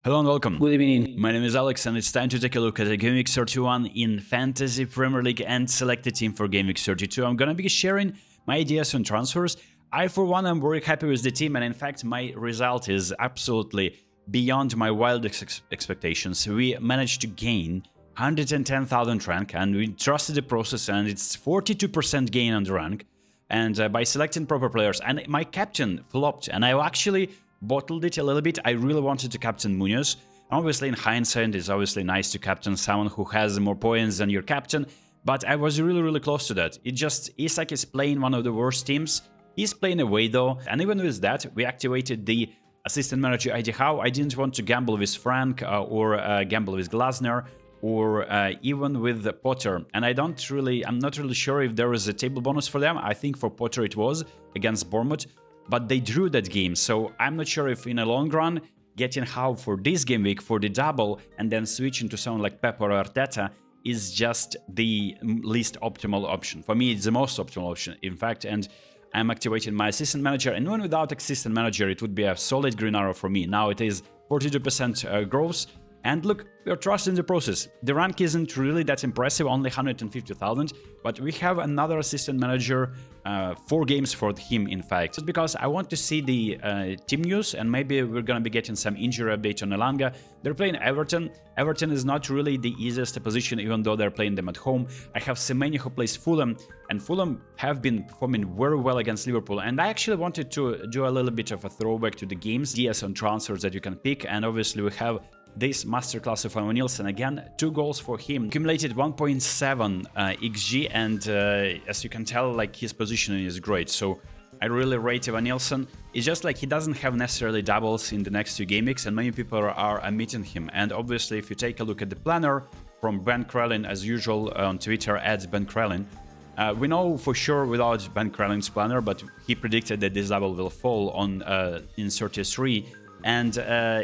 Hello and welcome. Good evening. My name is Alex and it's time to take a look at the Gameweek 31 in Fantasy Premier League and select a team for Gameweek 32. I'm gonna be sharing my ideas on transfers. I, for one, am very happy with the team, and in fact, my result is absolutely beyond my wildest expectations. We managed to gain 110,000 rank, and we trusted the process, and it's 42% gain on the rank. And by selecting proper players, and my captain flopped, and I actually bottled it a little bit. I really wanted to captain Munoz. Obviously, in hindsight, it's obviously nice to captain someone who has more points than your captain, but I was really close to that. It just, Isak is playing one of the worst teams. He's playing away though, and even with that, we activated the assistant manager ID Howe. I didn't want to gamble with Frank or gamble with Glasner or even with Potter, and I'm not really sure if there was a table bonus for them. I think for Potter it was against Bournemouth, but they drew that game, so I'm not sure if in a long run, getting Howe for this game week for the double and then switching to someone like Pep or Arteta is just the least optimal option. For me, it's the most optimal option, in fact, and I'm activating my assistant manager, and even without assistant manager, it would be a solid green arrow for me. Now it is 42% growth, and look, we're trusting the process. The rank isn't really that impressive, only 150,000, but we have another assistant manager, 4 games for him, in fact. Just because I want to see the team news, and maybe we're gonna be getting some injury update on Elanga. They're playing Everton. Everton is not really the easiest position, even though they're playing them at home. I have Semenyo who plays Fulham, and Fulham have been performing very well against Liverpool. And I actually wanted to do a little bit of a throwback to the games, ideas on transfers that you can pick, and obviously we have this masterclass of Evan Nielsen. Again, 2 goals for him, accumulated 1.7 XG, and as you can tell, like, his positioning is great. So I really rate Evan Nielsen. It's just like he doesn't have necessarily doubles in the next 2 game weeks, and many people are omitting him. And obviously, if you take a look at the planner from Ben Krellin, as usual on Twitter, @Ben Krellin, we know for sure without Ben Krellin's planner, but he predicted that this double will fall on in 33. And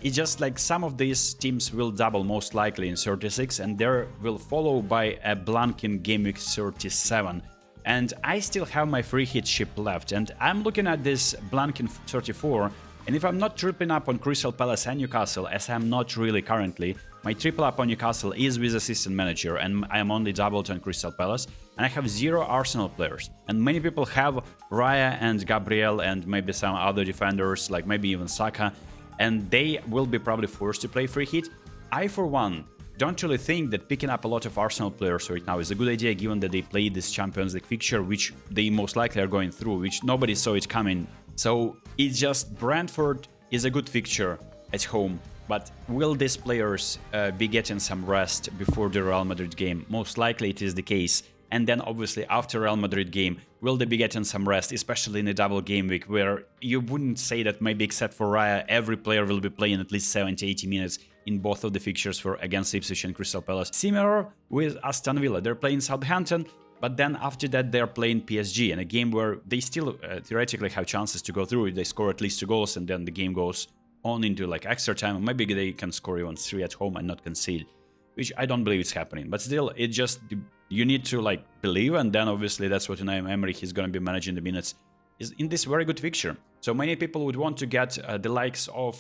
it's just like some of these teams will double most likely in 36, and there will follow by a blank in Gameweek 37. And I still have my free hit ship left, and I'm looking at this blank in 34, and if I'm not tripping up on Crystal Palace and Newcastle, as I'm not really currently, my triple up on Newcastle is with assistant manager, and I am only doubled on Crystal Palace, and I have 0 Arsenal players. And many people have Raya and Gabriel and maybe some other defenders, like maybe even Saka, and they will be probably forced to play free hit. I, for one, don't really think that picking up a lot of Arsenal players right now is a good idea, given that they played this Champions League fixture, which they most likely are going through, which nobody saw it coming. So it's just Brentford is a good fixture at home, but will these players be getting some rest before the Real Madrid game? Most likely it is the case. And then obviously after Real Madrid game, will they be getting some rest, especially in a double game week where you wouldn't say that maybe except for Raya, every player will be playing at least 70-80 minutes in both of the fixtures for against Ipswich and Crystal Palace. Similar with Aston Villa, they're playing Southampton, but then after that they're playing PSG in a game where they still theoretically have chances to go through if they score at least 2 goals, and then the game goes on into like extra time, maybe they can score even 3 at home and not concede, which I don't believe it's happening. But still, it just, you need to like believe, and then obviously that's what Unai Emery is going to be managing the minutes is in this very good fixture. So many people would want to get the likes of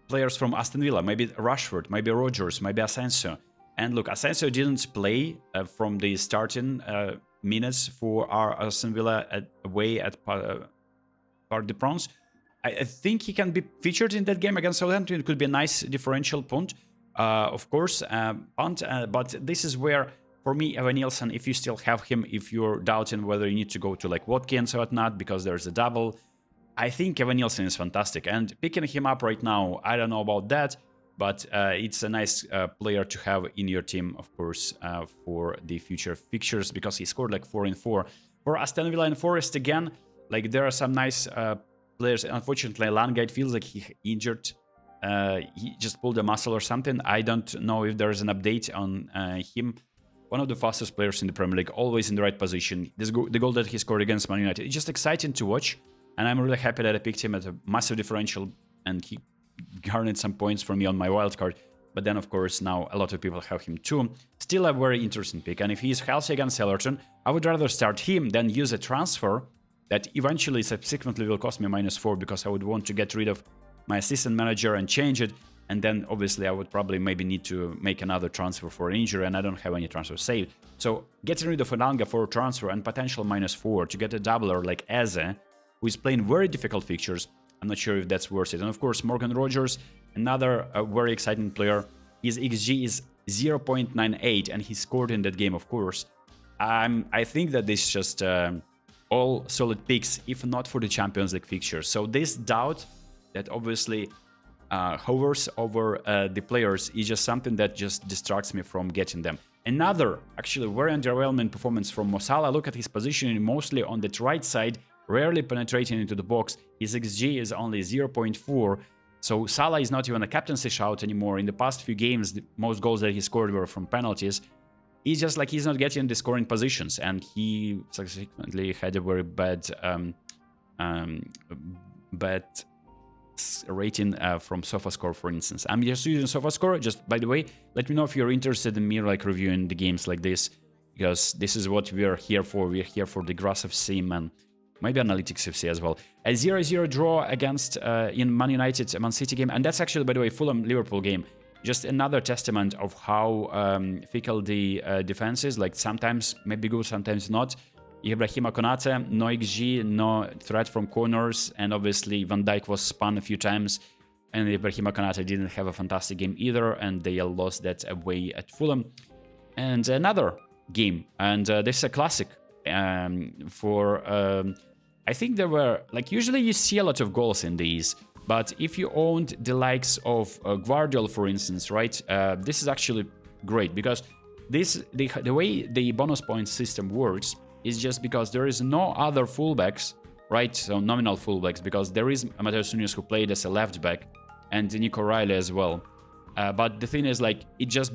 players from Aston Villa, maybe Rashford, maybe Rodgers, maybe Asensio. And look, Asensio didn't play from the starting minutes for our Aston Villa away at Parc des Princes. I think he can be featured in that game against Southampton. It could be a nice differential punt. Of course, but this is where, for me, Evan Nielsen, if you still have him, if you're doubting whether you need to go to like Watkins or whatnot because there's a double, I think Evan Nielsen is fantastic. And picking him up right now, I don't know about that, but it's a nice player to have in your team, of course, for the future fixtures, because he scored like 4 in 4. For Aston Villa and Forest, again, like there are some nice players. Unfortunately, Langate feels like he injured. He just pulled a muscle or something. I don't know if there's an update on him. One of the fastest players in the Premier League, always in the right position. The goal that he scored against Man United, it's just exciting to watch. And I'm really happy that I picked him at a massive differential, and he garnered some points for me on my wildcard. But then, of course, now a lot of people have him too. Still a very interesting pick. And if he's healthy against Everton, I would rather start him than use a transfer that eventually subsequently will cost me -4, because I would want to get rid of my assistant manager and change it. And then obviously I would probably maybe need to make another transfer for an injury, and I don't have any transfer saved. So getting rid of Ananga for a transfer and potential -4 to get a doubler like Eze, who is playing very difficult fixtures, I'm not sure if that's worth it. And of course, Morgan Rogers, another very exciting player. His XG is 0.98, and he scored in that game, of course. I think that this is just all solid picks, if not for the Champions League fixtures. So this doubt that obviously hovers over the players is just something that just distracts me from getting them. Another actually very underwhelming performance from Mo Salah. Look at his positioning, mostly on the right side, rarely penetrating into the box. His XG is only 0.4. So Salah is not even a captaincy shout anymore. In the past few games, the most goals that he scored were from penalties. He's just like, he's not getting the scoring positions, and he subsequently had a very bad rating from SofaScore, for instance. I'm just using SofaScore. Just by the way, let me know if you're interested in me like reviewing the games like this, because this is what we are here for. We're here for the Grass FC and maybe Analytics FC as well. A 0-0 draw against in Man United Man City game, and that's actually, by the way, Fulham Liverpool game. Just another testament of how fickle the defense is. Like sometimes maybe good, sometimes not. Ibrahima Konate, no XG, no threat from corners, and obviously Van Dijk was spun a few times, and Ibrahima Konate didn't have a fantastic game either, and they lost that away at Fulham. And another game, and this is a classic I think there were, like, usually you see a lot of goals in these, but if you owned the likes of Guardiola, for instance, right, this is actually great, because the way the bonus point system works is just because there is no other fullbacks, right? So nominal fullbacks, because there is Mateus Nunes who played as a left back and Nico Riley as well. But the thing is, like, it just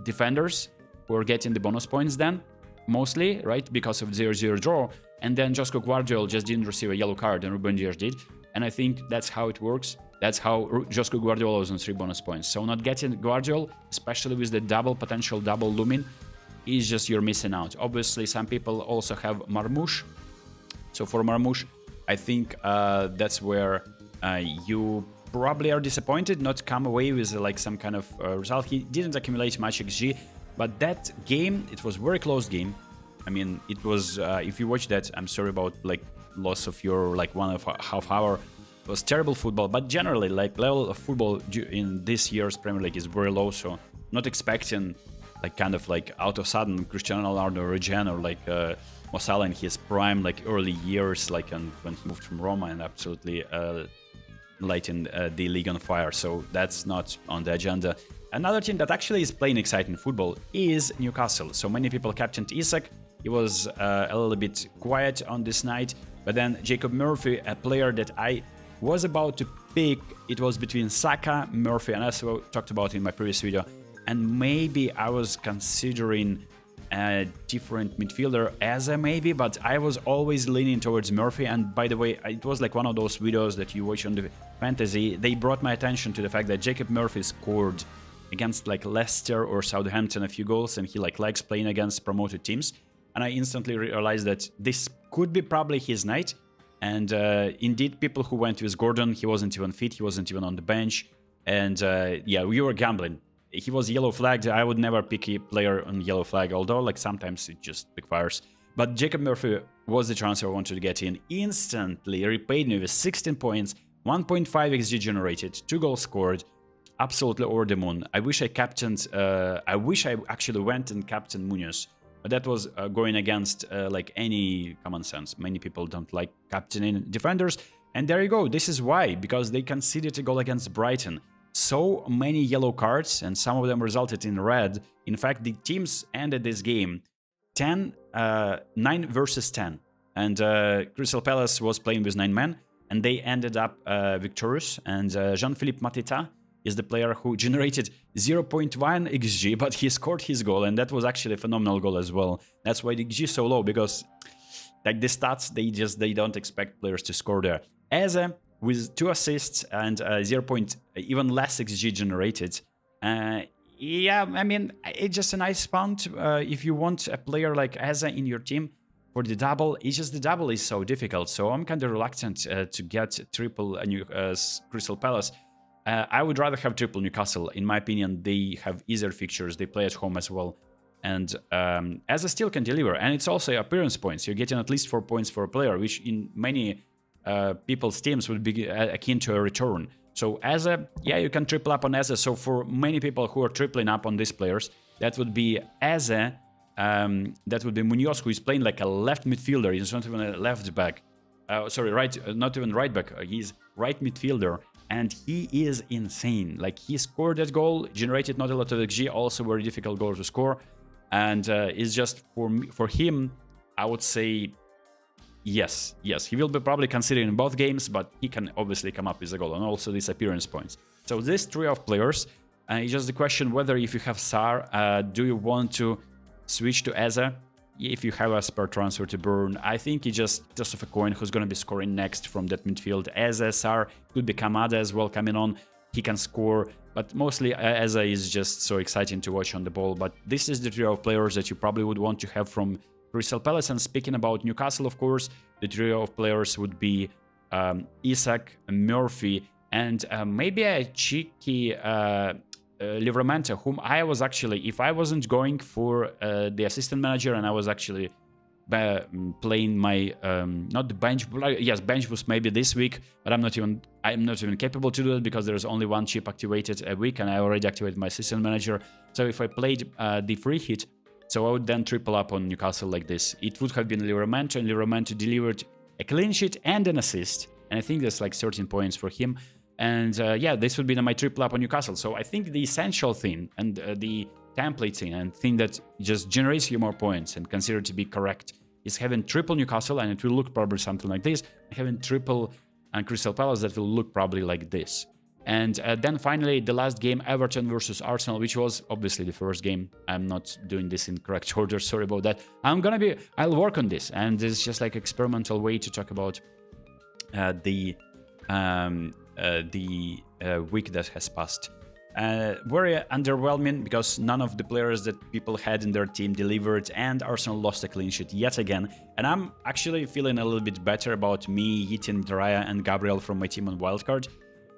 defenders who are getting the bonus points then, mostly, right? Because of 0-0 draw. And then Josko Guardiola just didn't receive a yellow card and Ruben Dias did. And I think that's how it works. That's how Josko Guardiola was on 3 bonus points. So not getting Guardiola, especially with the potential double looming, is just you're missing out. Obviously, some people also have Marmoush. So for Marmoush, I think that's where you probably are disappointed not to come away with like some kind of result. He didn't accumulate much XG, but that game, it was a very close game. I mean, it was, if you watch that, I'm sorry about like loss of your like 1.5 hour. It was terrible football, but generally like level of football in this year's Premier League is very low. So not expecting like kind of like out of sudden Cristiano Ronaldo regen or like Mo Salah in his prime, like early years, like when he moved from Roma and absolutely lighting the league on fire. So that's not on the agenda. Another team that actually is playing exciting football is Newcastle. So many people captained Isak. He was a little bit quiet on this night, but then Jacob Murphy, a player that I was about to pick, it was between Saka, Murphy, and as I talked about in my previous video, and maybe I was considering a different midfielder as a maybe, but I was always leaning towards Murphy. And by the way, it was like one of those videos that you watch on the fantasy. They brought my attention to the fact that Jacob Murphy scored against like Leicester or Southampton a few goals, and he like likes playing against promoted teams. And I instantly realized that this could be probably his night. And indeed, people who went with Gordon, he wasn't even fit, he wasn't even on the bench. And yeah, we were gambling. He was yellow flagged. I would never pick a player on yellow flag, although like sometimes it just backfires. But Jacob Murphy was the transfer I wanted to get in. Instantly repaid me with 16 points, 1.5 XG generated, 2 goals scored. Absolutely over the moon. I wish I captained, I wish I actually went and captained Munoz. But that was going against like any common sense. Many people don't like captaining defenders. And there you go. This is why. Because they conceded a goal against Brighton. So many yellow cards, and some of them resulted in red. In fact, the teams ended this game 9 versus 10. And Crystal Palace was playing with 9 men. And they ended up victorious. And Jean-Philippe Mateta is the player who generated 0.1 XG, but he scored his goal, and that was actually a phenomenal goal as well. That's why the XG is so low, because like the stats, they don't expect players to score there. Eze with 2 assists and even less XG generated. Yeah, I mean, it's just a nice punt if you want a player like Eze in your team. for the double, it's just the double is so difficult. So I'm kind of reluctant to get triple Crystal Palace. I would rather have triple Newcastle. In my opinion, they have easier fixtures. They play at home as well. And Eze still can deliver. And it's also appearance points. You're getting at least 4 points for a player, which in many people's teams would be akin to a return. So Eze, yeah, you can triple up on Eze. So for many people who are tripling up on these players, that would be Eze, that would be Munoz, who is playing like a left midfielder. He's not even a left back. Not even right back. He's right midfielder. And he is insane. Like, he scored that goal, generated not a lot of XG, also very difficult goal to score. And it's just, for him, I would say, yes. He will be probably considered in both games, but he can obviously come up with a goal, and also these appearance points. So this trio of players, it's just the question whether if you have Sar, do you want to switch to Eze? If you have a spare transfer to burn, I think it's just of a coin who's going to be scoring next from that midfield. Eze, Sar, could be Kamada as well coming on. He can score, but mostly Eze is just so exciting to watch on the ball. But this is the trio of players that you probably would want to have from Crystal Palace. And speaking about Newcastle, of course, the trio of players would be Isak, Murphy, and maybe a cheeky Livramento, whom I was actually, if I wasn't going for the assistant manager and I was actually playing my not the bench, yes, bench boost maybe this week, but I'm not even capable to do it because there's only one chip activated a week and I already activated my assistant manager. So if I played the free hit, so I would then triple up on Newcastle like this. It would have been Livramento, and Livramento delivered a clean sheet and an assist, and I think that's like 13 points for him. And yeah, this would be my triple up on Newcastle. So I think the essential thing and the template thing and thing that just generates you more points and considered to be correct is having triple Newcastle, and it will look probably something like this. Having triple Crystal Palace, that will look probably like this. And then finally, the last game, Everton versus Arsenal, which was obviously the first game. I'm not doing this in correct order, sorry about that. I'll work on this, and it's just like experimental way to talk about the week that has passed. Very underwhelming because none of the players that people had in their team delivered, and Arsenal lost a clean sheet yet again. And I'm actually feeling a little bit better about me hitting Raya and Gabriel from my team on wildcard,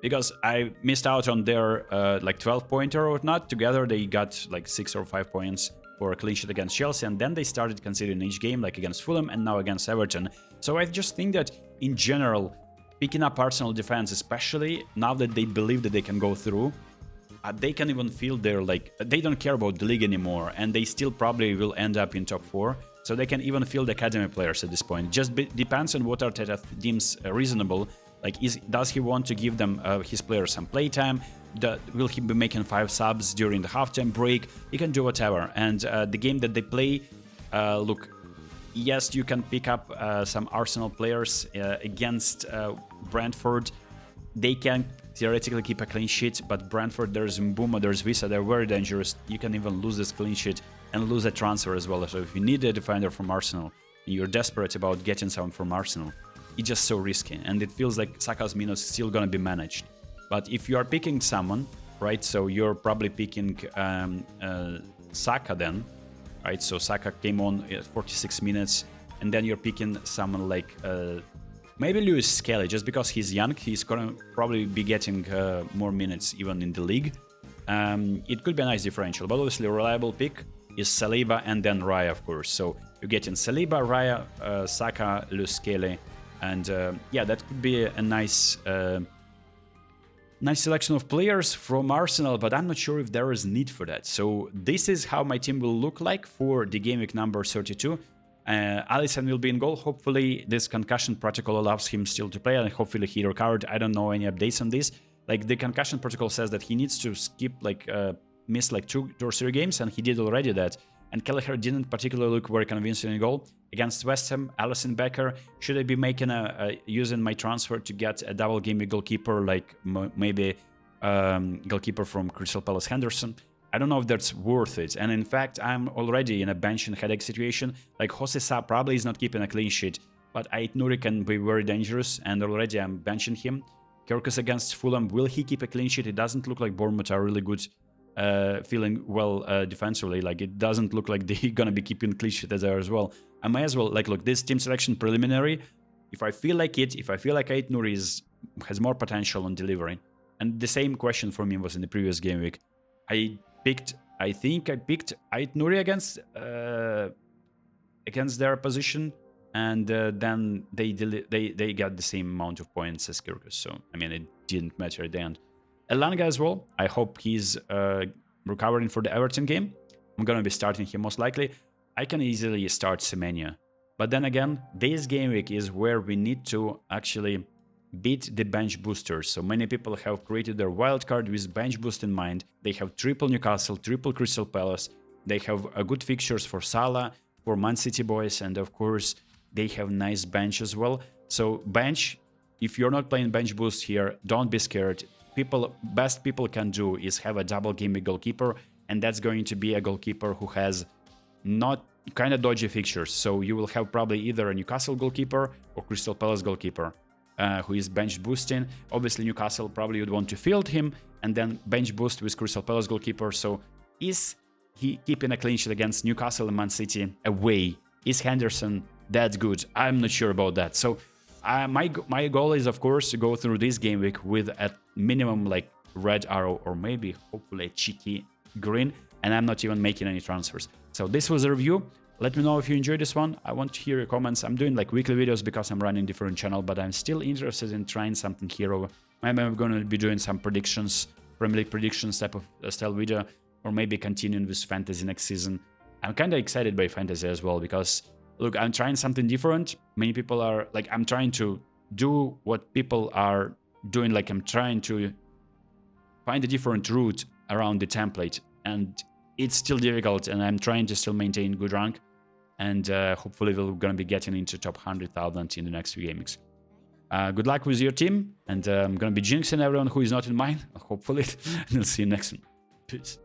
because I missed out on their like 12-pointer or not. Together they got like 6 or 5 points for a clean sheet against Chelsea, and then they started considering each game, like against Fulham and now against Everton. So I just think that in general, picking up Arsenal defense, especially now that they believe that they can go through, they can even feel they're like, they don't care about the league anymore, and they still probably will end up in top 4. So they can even field academy players at this point. Just depends on what Arteta deems reasonable. Like, does he want to give them his players some playtime? Will he be making 5 subs during the halftime break? He can do whatever. And the game that they play, look, yes, you can pick up some Arsenal players against Brentford. They can theoretically keep a clean sheet, but Brentford, there's Mbuma, there's Visa, they're very dangerous. You can even lose this clean sheet and lose a transfer as well. So if you need a defender from Arsenal, you're desperate about getting someone from Arsenal, it's just so risky. And it feels like Saka's minus is still going to be managed. But if you are picking someone, right, so you're probably picking Saka then, right? So Saka came on at 46 minutes, and then you're picking someone like maybe Lewis Skelly, just because he's young. He's going to probably be getting more minutes even in the league. It could be a nice differential, but obviously a reliable pick is Saliba and then Raya, of course. So you're getting Saliba, Raya, Saka, Lewis Skelly, and yeah, that could be a nice selection of players from Arsenal, but I'm not sure if there is need for that. So this is how my team will look like for the game week number 32. Alisson will be in goal. Hopefully this concussion protocol allows him still to play, and hopefully he recovered. I don't know any updates on this. Like, the concussion protocol says that he needs to skip like miss like 2 or 3 games, and he did already that. And Kelleher didn't particularly look very convincing in goal against West Ham. Alisson Becker, should I be making using my transfer to get a double game week goalkeeper, like maybe goalkeeper from Crystal Palace, Henderson? I don't know if that's worth it. And in fact, I'm already in a bench and headache situation. Like, Jose Sa probably is not keeping a clean sheet, but Ait Nouri can be very dangerous, and already I'm benching him. Kirkus against Fulham, will he keep a clean sheet? It doesn't look like Bournemouth are really good feeling well defensively. Like, it doesn't look like they're gonna be keeping clean sheet there as well. I might as well, like, look, this team selection preliminary, if I feel like it, if I feel like Ait Nouri has more potential on delivering. And the same question for me was in the previous game week. I think I picked Ait Nouri against their position, and then they got the same amount of points as Kyrgios. So, I mean, it didn't matter at the end. Elanga as well. I hope he's recovering for the Everton game. I'm gonna be starting him most likely. I can easily start Semenya. But then again, this game week is where we need to actually beat the bench boosters. So many people have created their wildcard with bench boost in mind. They have triple Newcastle, triple Crystal Palace. They have a good fixtures for Salah, for Man City boys, and of course, they have nice bench as well. So bench, if you're not playing bench boost here, don't be scared. Best people can do is have a double game week goalkeeper, and that's going to be a goalkeeper who has not kind of dodgy fixtures. So you will have probably either a Newcastle goalkeeper or Crystal Palace goalkeeper who is bench boosting. Obviously, Newcastle probably would want to field him and then bench boost with Crystal Palace goalkeeper. So is he keeping a clean sheet against Newcastle and Man City away? Is Henderson that good? I'm not sure about that. So my goal is, of course, to go through this game week with at minimum like red arrow or maybe hopefully a cheeky green, and I'm not even making any transfers. So this was a review. Let me know if you enjoyed this one. I want to hear your comments. I'm doing like weekly videos because I'm running different channel, but I'm still interested in trying something hero. Maybe I'm going to be doing some predictions, Premier League predictions type of style video, or maybe continuing with fantasy next season. I'm kind of excited by fantasy as well because, look, I'm trying something different. Many people are like, I'm trying to do what people are doing. Like, I'm trying to find a different route around the template, and it's still difficult, and I'm trying to still maintain good rank, and hopefully we're going to be getting into top 100,000 in the next few games. Good luck with your team, and I'm going to be jinxing everyone who is not in mine, hopefully, and I'll see you next one. Peace.